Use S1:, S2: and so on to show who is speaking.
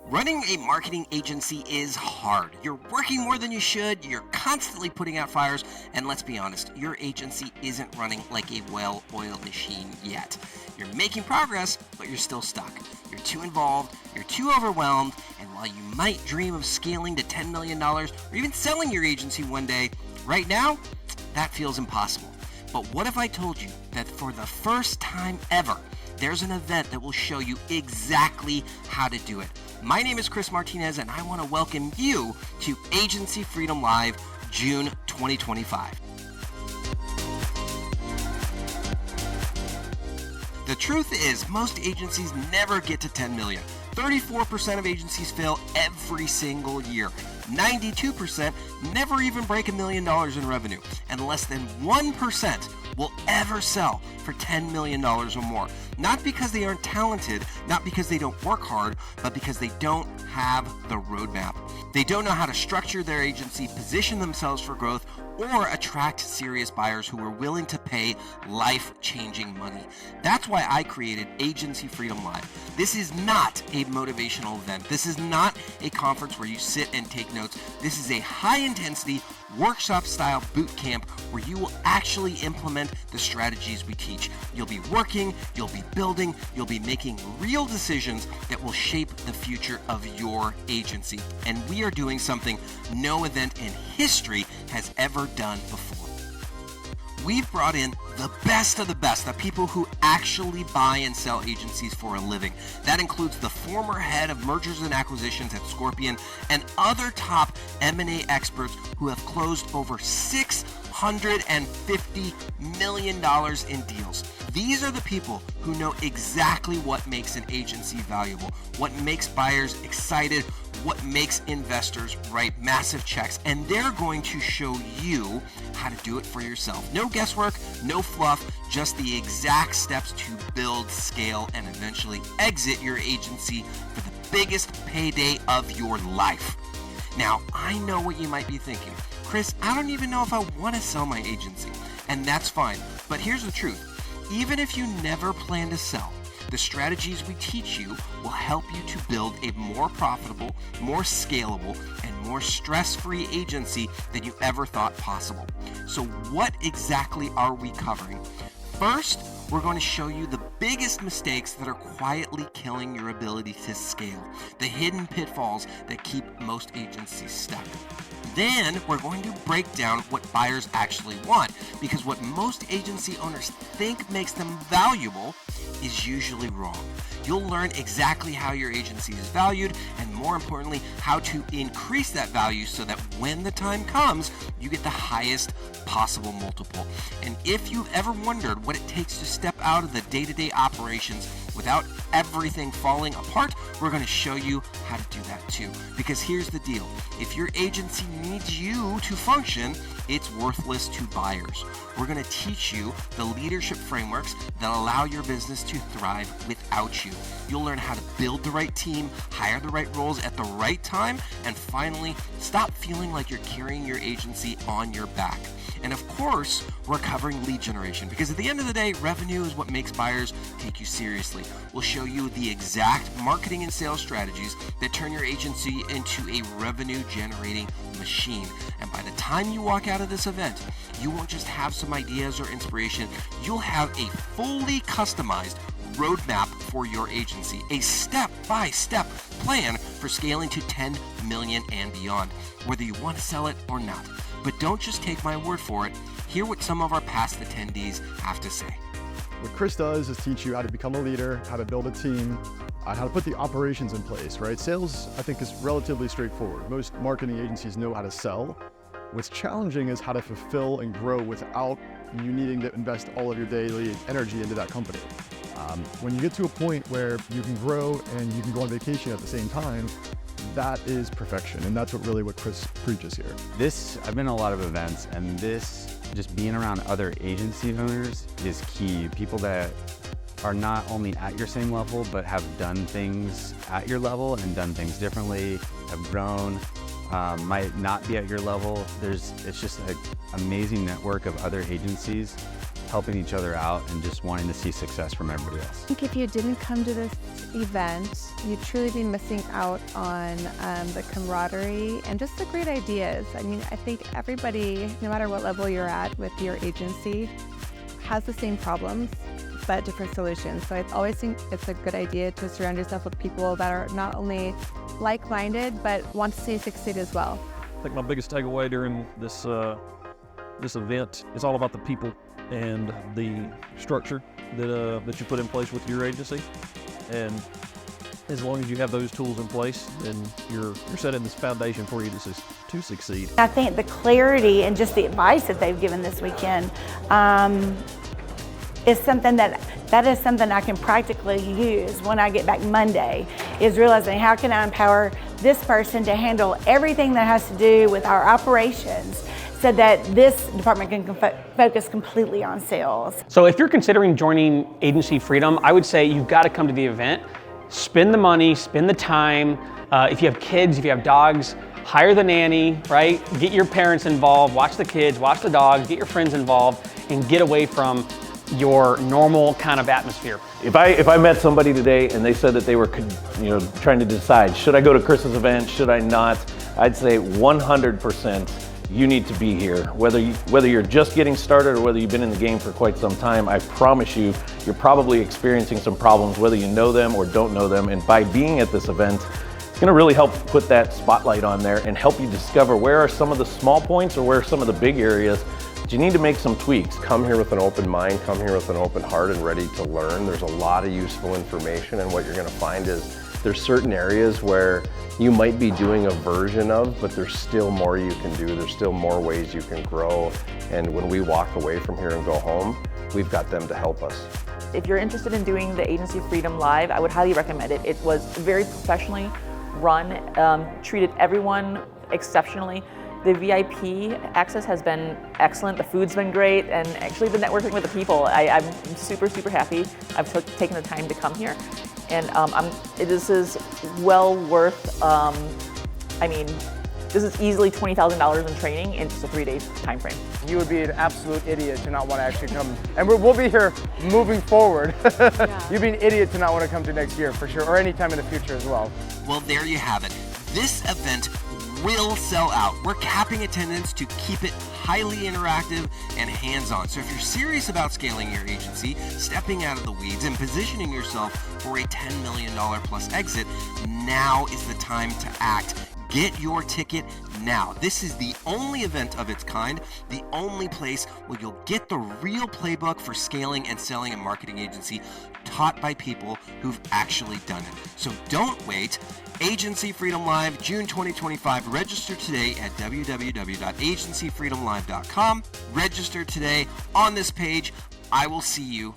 S1: Running a marketing agency is hard. You're working more than you should, you're constantly putting out fires, and let's be honest, your agency isn't running like a well-oiled machine yet. You're making progress, but you're still stuck. You're too involved, you're too overwhelmed, and while you might dream of scaling to $10 million or even selling your agency one day, right now, that feels impossible. But what if I told you that for the first time ever, there's an event that will show you exactly how to do it? My name is Chris Martinez, and I want to welcome you to Agency Freedom Live, June 2025. The truth is, most agencies never get to 10 million. 34% of agencies fail every single year. 92% never even break $1 million in revenue, and less than 1% will ever sell for $10 million or more. Not because they aren't talented, not because they don't work hard, but because they don't have the roadmap. They don't know how to structure their agency, position themselves for growth, or attract serious buyers who are willing to pay life-changing money. That's why I created Agency Freedom Live. This is not a motivational event. This is not a conference where you sit and take notes. This is a high-intensity workshop-style boot camp where you will actually implement the strategies we teach. You'll be working, you'll be building, you'll be making real decisions that will shape the future of your agency. And we are doing something no event in history has ever done before. We've brought in the best of the best, the people who actually buy and sell agencies for a living. That includes the former head of mergers and acquisitions at Scorpion and other top M&A experts who have closed over $650 million in deals. These are the people who know exactly what makes an agency valuable, what makes buyers excited, what makes investors write massive checks, and they're going to show you how to do it for yourself. No guesswork, no fluff, just the exact steps to build, scale, and eventually exit your agency for the biggest payday of your life. Now, I know what you might be thinking. Chris, I don't even know if I want to sell my agency, and that's fine. But here's the truth. Even if you never plan to sell, the strategies we teach you will help you to build a more profitable, more scalable, and more stress-free agency than you ever thought possible. So what exactly are we covering? First, we're going to show you the biggest mistakes that are quietly killing your ability to scale, the hidden pitfalls that keep most agencies stuck. Then we're going to break down what buyers actually want, because what most agency owners think makes them valuable is usually wrong. You'll learn exactly how your agency is valued, and more importantly, how to increase that value so that when the time comes, you get the highest possible multiple. And if you've ever wondered what it takes to step out of the day-to-day operations without everything falling apart, we're going to show you how to do that too. Because here's the deal. If your agency needs you to function, it's worthless to buyers. We're going to teach you the leadership frameworks that allow your business to thrive without you. You'll learn how to build the right team, hire the right roles at the right time, and finally, stop feeling like you're carrying your agency on your back. And of course, we're covering lead generation, because at the end of the day, revenue is what makes buyers take you seriously. We'll show you the exact marketing and sales strategies that turn your agency into a revenue generating machine. And by the time you walk out of this event, you won't just have some ideas or inspiration, you'll have a fully customized roadmap for your agency, a step-by-step plan for scaling to 10 million and beyond, whether you want to sell it or not. But don't just take my word for it. Hear what some of our past attendees have to say.
S2: What Chris does is teach you how to become a leader, how to build a team, how to put the operations in place, right? Sales, I think, is relatively straightforward. Most marketing agencies know how to sell. What's challenging is how to fulfill and grow without you needing to invest all of your daily energy into that company. When you get to a point where you can grow and you can go on vacation at the same time, that is perfection. And that's what Chris preaches here.
S3: I've been to a lot of events, and just being around other agency owners is key. People that are not only at your same level, but have done things at your level and done things differently, have grown, might not be at your level. It's just an amazing network of other agencies helping each other out and just wanting to see success from everybody else.
S4: I think if you didn't come to this event, you'd truly be missing out on the camaraderie and just the great ideas. I mean, I think everybody, no matter what level you're at with your agency, has the same problems, but different solutions. So I always think it's a good idea to surround yourself with people that are not only like-minded, but want to see you succeed as well.
S5: I think my biggest takeaway during this event is all about the people and the structure that you put in place with your agency. And as long as you have those tools in place, then you're setting this foundation for you to succeed.
S6: I think the clarity and just the advice that they've given this weekend is something that is something I can practically use when I get back Monday, is realizing how can I empower this person to handle everything that has to do with our operations so that this department can focus completely on sales.
S7: So if you're considering joining Agency Freedom, I would say you've got to come to the event, spend the money, spend the time. If you have kids, if you have dogs, hire the nanny, right? Get your parents involved, watch the kids, watch the dogs, get your friends involved, and get away from your normal kind of atmosphere.
S8: If I met somebody today and they said that they were, trying to decide, should I go to Chris's event, should I not? I'd say 100% you need to be here. Whether you're just getting started or whether you've been in the game for quite some time, I promise you, you're probably experiencing some problems, whether you know them or don't know them. And by being at this event, it's gonna really help put that spotlight on there and help you discover where are some of the small points or where are some of the big areas. You need to make some tweaks.
S9: Come here with an open mind, come here with an open heart and ready to learn. There's a lot of useful information, and what you're gonna find is there's certain areas where you might be doing a version of, but there's still more you can do. There's still more ways you can grow. And when we walk away from here and go home, we've got them to help us.
S10: If you're interested in doing the Agency Freedom Live, I would highly recommend it. It was very professionally run, treated everyone exceptionally. The VIP access has been excellent, the food's been great, and actually the networking with the people, I'm super, super happy. I've taken the time to come here, and this is well worth, this is easily $20,000 in training in just a 3-day time frame.
S11: You would be an absolute idiot to not want to actually come, and we'll be here moving forward. Yeah. You'd be an idiot to not want to come to next year for sure, or any time in the future as well.
S1: Well, there you have it. This event will sell out. We're capping attendance to keep it highly interactive and hands-on. So if you're serious about scaling your agency, stepping out of the weeds, and positioning yourself for a $10 million plus exit, now is the time to act. Get your ticket now. This is the only event of its kind, the only place where you'll get the real playbook for scaling and selling a marketing agency taught by people who've actually done it. So don't wait. Agency Freedom Live, June 2025. Register today at www.agencyfreedomlive.com. Register today on this page. I will see you